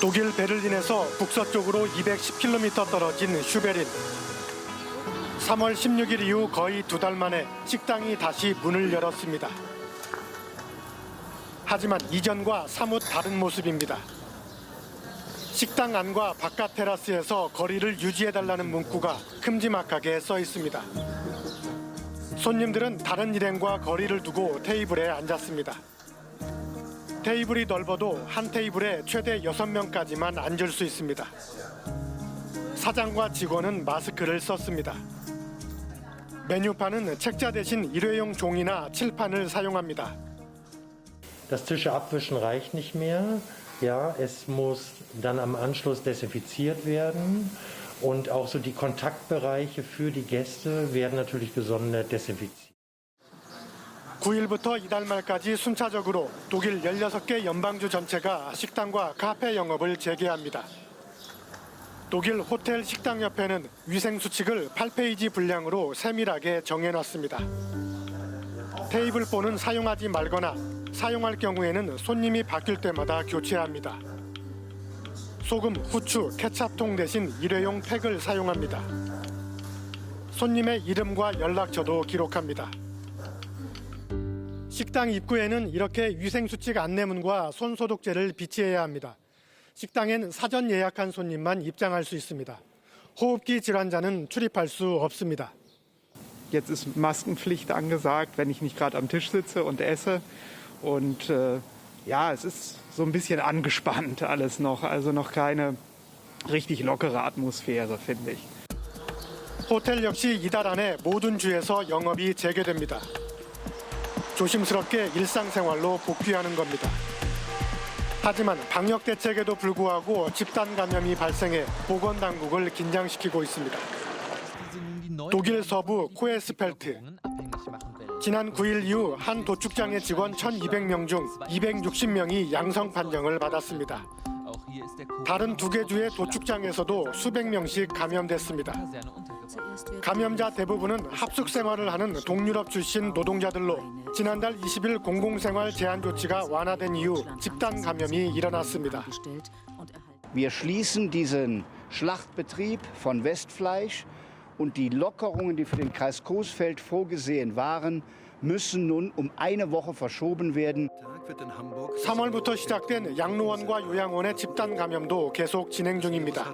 독일 베를린에서 북서쪽으로 210km 떨어진 슈베린. 3월 16일 이후 거의 2달 만에 식당이 다시 문을 열었습니다. 하지만 이전과 사뭇 다른 모습입니다. 식당 안과 바깥 테라스에서 거리를 유지해달라는 문구가 큼지막하게 써 있습니다. 손님들은 다른 일행과 거리를 두고 테이블에 앉았습니다. 테이블이 넓어도 한 테이블에 최대 6명까지만 앉을 수 있습니다. 사장과 직원은 마스크를 썼습니다. 메뉴판은 책자 대신 일회용 종이나 칠판을 사용합니다. Das Tische abwischen reicht nicht mehr. Ja, es muss dann am Anschluss desinfiziert werden und auch so die Kontaktbereiche für die Gäste werden natürlich gesondert desinfiziert. 9일부터 이달 말까지 순차적으로 독일 16개 연방주 전체가 식당과 카페 영업을 재개합니다. 독일 호텔 식당협회는 위생수칙을 8페이지 분량으로 세밀하게 정해놨습니다. 테이블폰은 사용하지 말거나 사용할 경우에는 손님이 바뀔 때마다 교체합니다. 소금, 후추, 케찹통 대신 일회용 팩을 사용합니다. 손님의 이름과 연락처도 기록합니다. 식당 입구에는 이렇게 위생수칙 안내문과 손소독제를 비치해야 합니다. 식당엔 사전 예약한 손님만 입장할 수 있습니다. 호흡기 질환자는 출입할 수 없습니다. Jetzt ist Maskenpflicht angesagt, wenn ich nicht gerade am Tisch sitze und esse. Und ja, es ist so ein bisschen angespannt alles noch, also noch keine richtig lockere Atmosphäre, finde ich. 호텔 역시 이달 안에 모든 주에서 영업이 재개됩니다. 조심스럽게 일상생활로 복귀하는 겁니다. 하지만 방역 대책에도 불구하고 집단 감염이 발생해 보건당국을 긴장시키고 있습니다. 독일 서부 코에스펠트. 지난 9일 이후 한 도축장의 직원 1,200명 중 260명이 양성 판정을 받았습니다. 다른 2개 주의 도축장에서도 수백 명씩 감염됐습니다. 감염자 대부분은 합숙 생활을 하는 동유럽 출신 노동자들로 지난달 20일 공공생활 제한 조치가 완화된 이후 집단 감염이 일어났습니다. Wir schließen diesen Schlachtbetrieb von Westfleisch und die Lockerungen, die für den Kreis Coesfeld vorgesehen waren, müssen nun um eine Woche verschoben werden. 3월부터 시작된 양로원과 요양원의 집단 감염도 계속 진행 중입니다.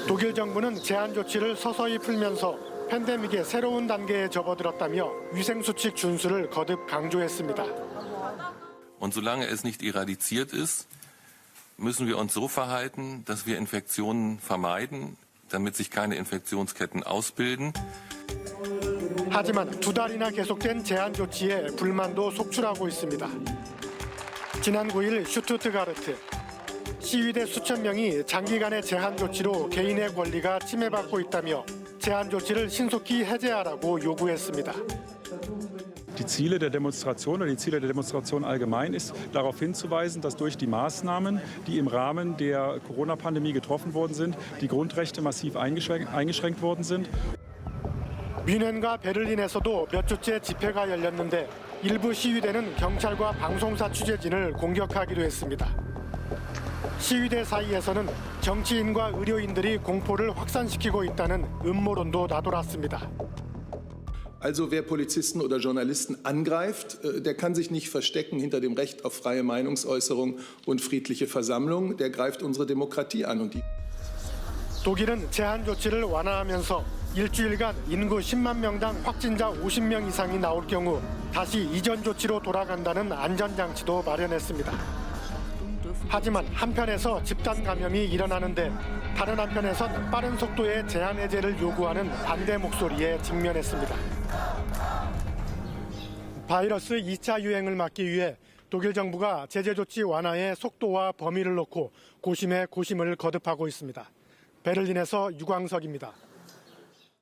독일 정부는 제한 조치를 서서히 풀면서 팬데믹의 새로운 단계에 접어들었다며 위생수칙 준수를 거듭 강조했습니다. Und solange es nicht eradiziert ist, müssen wir uns so verhalten, dass wir Infektionen vermeiden, damit sich keine Infektionsketten ausbilden. 하지만 2달이나 계속된 제한 조치에 불만도 속출하고 있습니다. 지난 9일 슈투트가르트. 시위대 수천 명이 장기간의 제한 조치로 개인의 권리가 침해받고 있다며 제한 조치를 신속히 해제하라고 요구했습니다. Die Ziele der Demonstration oder die Ziele der Demonstration allgemein ist, darauf hinzuweisen, dass durch die Maßnahmen, die im Rahmen der Corona-Pandemie getroffen worden sind, die Grundrechte massiv eingeschränkt worden sind. 뮌헨과 베를린에서도 몇 주째 집회가 열렸는데 일부 시위대는 경찰과 방송사 취재진을 공격하기도 했습니다. 시위대 사이에서는 정치인과 의료인들이 공포를 확산시키고 있다는 음모론도 나돌았습니다. Also wer Polizisten oder Journalisten angreift, der kann sich nicht verstecken hinter dem Recht auf freie Meinungsäußerung und friedliche Versammlung. Der greift unsere Demokratie an. 독일은 제한 조치를 완화하면서 일주일간 인구 10만 명당 확진자 50명 이상이 나올 경우 다시 이전 조치로 돌아간다는 안전장치도 마련했습니다. 하지만 한편에서 집단 감염이 일어나는데 다른 한편에선 빠른 속도의 제한 해제를 요구하는 반대 목소리에 직면했습니다. 바이러스 2차 유행을 막기 위해 독일 정부가 제재 조치 완화의 속도와 범위를 놓고 고심에 고심을 거듭하고 있습니다. 베를린에서 유광석입니다.